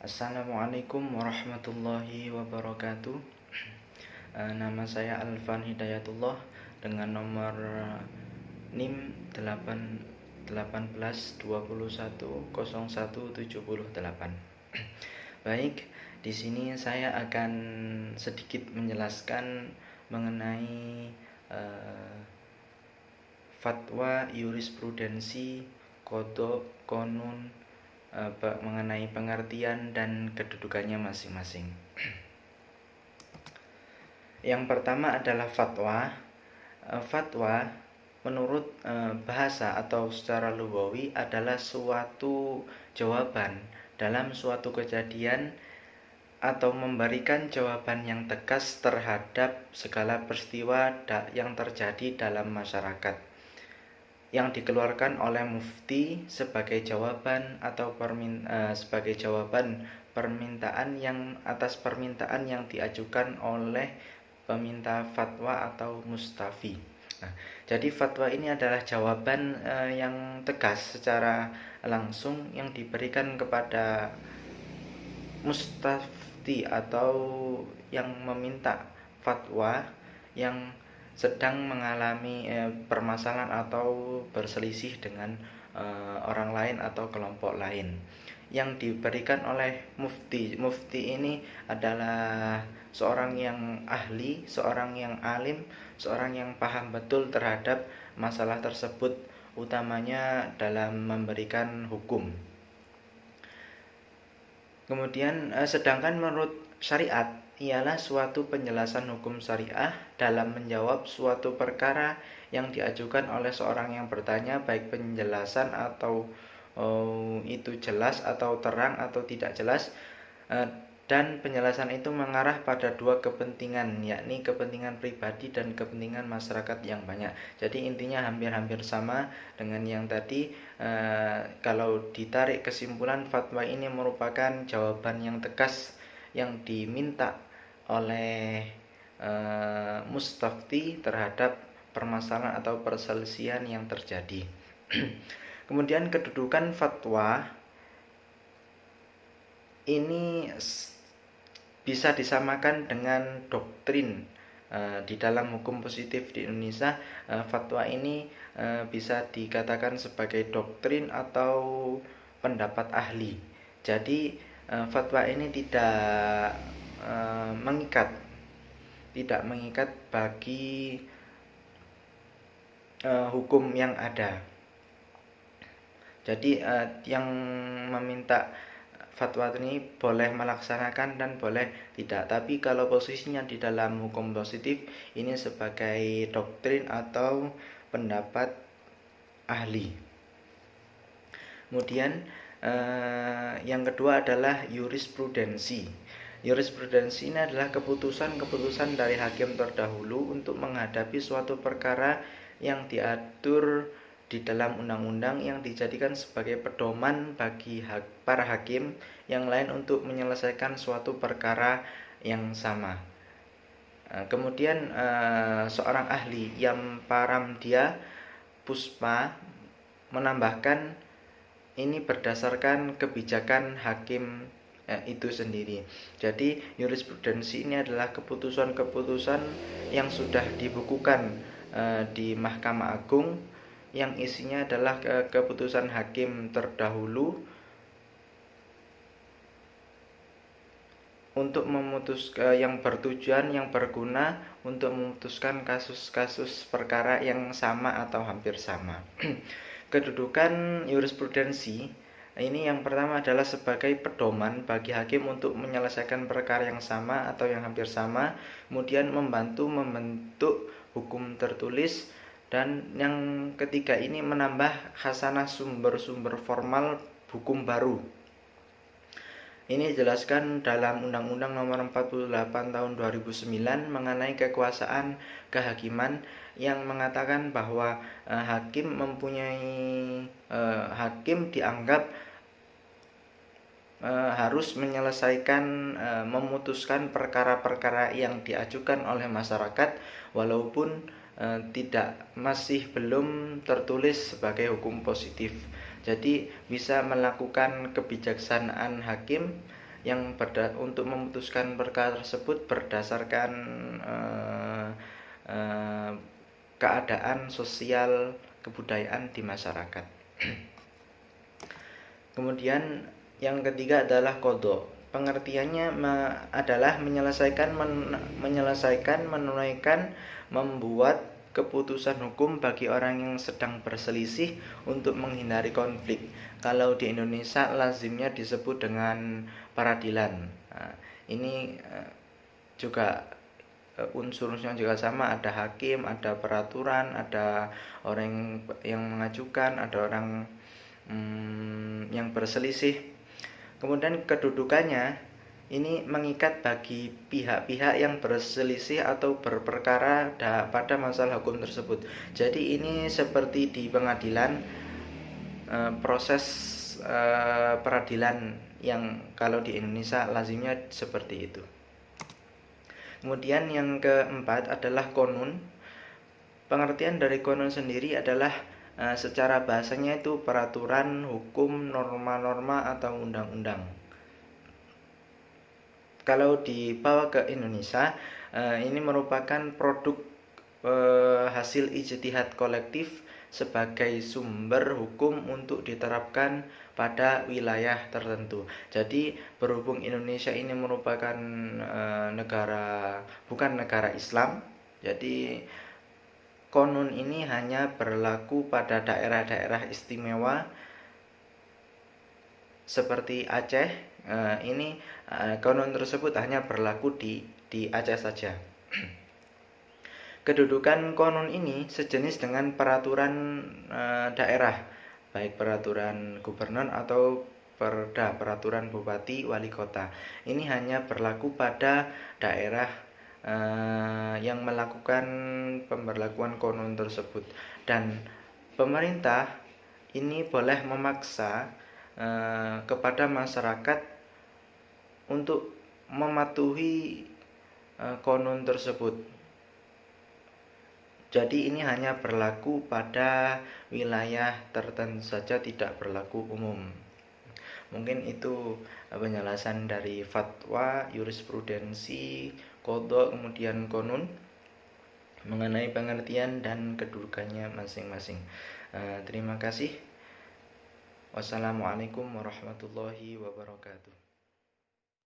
Assalamualaikum warahmatullahi wabarakatuh. Nama saya Alvan Hidayatullah dengan nomor NIM 18 Baik, di sini saya akan sedikit menjelaskan mengenai fatwa jurisprudensi, qadha, qanun, mengenai pengertian dan kedudukannya masing-masing. Yang pertama adalah fatwa. Fatwa menurut bahasa atau secara lughawi adalah suatu jawaban dalam suatu kejadian atau memberikan jawaban yang tegas terhadap segala peristiwa yang terjadi dalam masyarakat, yang dikeluarkan oleh mufti sebagai jawaban atau sebagai jawaban permintaan yang atas permintaan yang diajukan oleh peminta fatwa atau mustafti. Jadi fatwa ini adalah jawaban yang tegas secara langsung yang diberikan kepada mustafti atau yang meminta fatwa yang sedang mengalami permasalahan atau berselisih dengan orang lain atau kelompok lain yang diberikan oleh mufti. Mufti ini adalah seorang yang ahli, seorang yang alim, seorang yang paham betul terhadap masalah tersebut, utamanya dalam memberikan hukum. Kemudian sedangkan menurut syariat ialah suatu penjelasan hukum syariah dalam menjawab suatu perkara yang diajukan oleh seorang yang bertanya, baik penjelasan atau itu jelas atau terang atau tidak jelas, dan penjelasan itu mengarah pada dua kepentingan, yakni kepentingan pribadi dan kepentingan masyarakat yang banyak. Jadi intinya hampir-hampir sama dengan yang tadi. Kalau ditarik kesimpulan, fatwa ini merupakan jawaban yang tegas yang diminta oleh mustafti terhadap permasalahan atau perselisihan yang terjadi. Kemudian kedudukan fatwa ini bisa disamakan dengan doktrin. Di dalam hukum positif di Indonesia, fatwa ini bisa dikatakan sebagai doktrin atau pendapat ahli. Jadi fatwa ini tidak mengikat bagi hukum yang ada. Jadi yang meminta fatwa ini boleh melaksanakan dan boleh tidak. Tapi kalau posisinya di dalam hukum positif, ini sebagai doktrin atau pendapat ahli. Kemudian yang kedua adalah jurisprudensi. Jurisprudensi ini adalah keputusan-keputusan dari hakim terdahulu untuk menghadapi suatu perkara yang diatur di dalam undang-undang yang dijadikan sebagai pedoman bagi para hakim yang lain untuk menyelesaikan suatu perkara yang sama. Kemudian seorang ahli yang Paramdia Puspa menambahkan ini berdasarkan kebijakan hakim itu sendiri. Jadi jurisprudensi ini adalah keputusan-keputusan yang sudah dibukukan di Mahkamah Agung, yang isinya adalah keputusan hakim terdahulu untuk memutuskan, yang bertujuan, yang berguna untuk memutuskan kasus-kasus perkara yang sama atau hampir sama. Kedudukan jurisprudensi ini yang pertama adalah sebagai pedoman bagi hakim untuk menyelesaikan perkara yang sama atau yang hampir sama, kemudian membantu membentuk hukum tertulis, dan yang ketiga ini menambah khasanah sumber-sumber formal hukum baru. Ini dijelaskan dalam Undang-Undang Nomor 48 Tahun 2009 mengenai kekuasaan kehakiman, yang mengatakan bahwa hakim dianggap harus menyelesaikan, memutuskan perkara-perkara yang diajukan oleh masyarakat walaupun masih belum tertulis sebagai hukum positif. Jadi bisa melakukan kebijaksanaan hakim untuk memutuskan perkara tersebut berdasarkan keadaan sosial kebudayaan di masyarakat. Kemudian yang ketiga adalah qadha. Pengertiannya adalah menyelesaikan, menunaikan, membuat keputusan hukum bagi orang yang sedang berselisih untuk menghindari konflik. Kalau di Indonesia lazimnya disebut dengan peradilan. Nah, ini juga unsurnya juga sama, ada hakim, ada peraturan, ada orang yang mengajukan, ada orang yang berselisih. Kemudian kedudukannya ini mengikat bagi pihak-pihak yang berselisih atau berperkara pada masalah hukum tersebut. Jadi ini seperti di pengadilan, proses peradilan yang kalau di Indonesia lazimnya seperti itu. Kemudian yang keempat adalah qanun. Pengertian dari qanun sendiri adalah secara bahasanya itu peraturan, hukum, norma-norma atau undang-undang. Kalau dibawa ke Indonesia, ini merupakan produk hasil ijtihad kolektif sebagai sumber hukum untuk diterapkan pada wilayah tertentu. Jadi berhubung Indonesia ini merupakan bukan negara Islam, jadi qanun ini hanya berlaku pada daerah-daerah istimewa seperti Aceh. Ini qanun tersebut hanya berlaku di Aceh saja. Kedudukan qanun ini sejenis dengan peraturan daerah, baik peraturan gubernur atau perda, peraturan bupati, wali kota. Ini hanya berlaku pada daerah yang melakukan pemberlakuan qanun tersebut, dan pemerintah ini boleh memaksa kepada masyarakat untuk mematuhi qanun tersebut. Jadi ini hanya berlaku pada wilayah tertentu saja, tidak berlaku umum. Mungkin itu penjelasan dari fatwa, jurisprudensi, qadha, kemudian qanun mengenai pengertian dan kedudukannya masing-masing. Terima kasih. Wassalamualaikum warahmatullahi wabarakatuh.